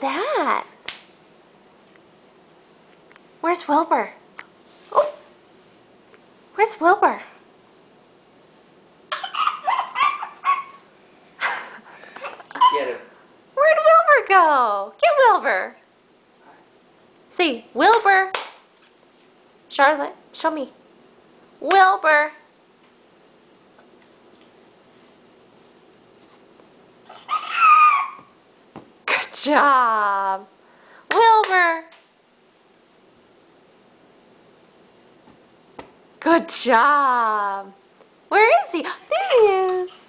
that? Where's Wilbur? Oh, where's Wilbur? Get him. Where'd Wilbur go? Get Wilbur. See, Wilbur. Charlotte, show me. Wilbur. Good job. Wilbur. Good job. Where is he? There he is.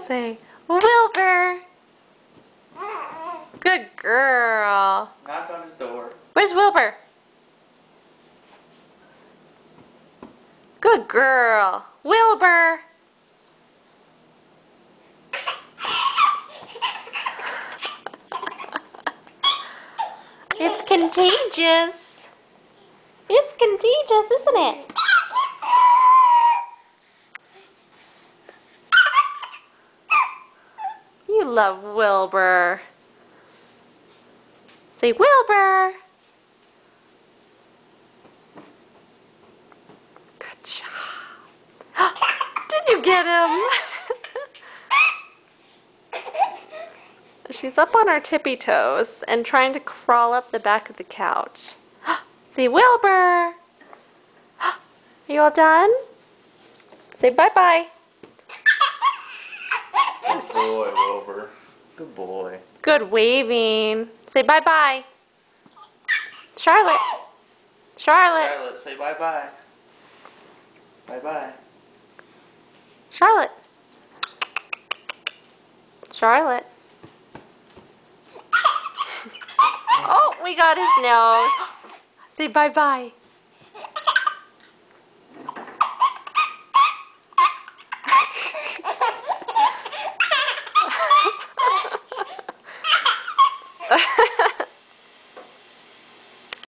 Say, Wilbur. Good girl. Knock on his door. Where's Wilbur? Good girl. Wilbur. It's contagious. It's contagious, isn't it? You love Wilbur. Say, Wilbur. Good job. Did you get him? She's up on her tippy toes and trying to crawl up the back of the couch. Say, Wilbur. Are you all done? Say bye-bye. Good boy, Wilbur. Good boy. Good waving. Say bye-bye. Charlotte. Charlotte. Charlotte, say bye-bye. Bye-bye. Charlotte. Charlotte. Oh, we got his nose. Say bye-bye.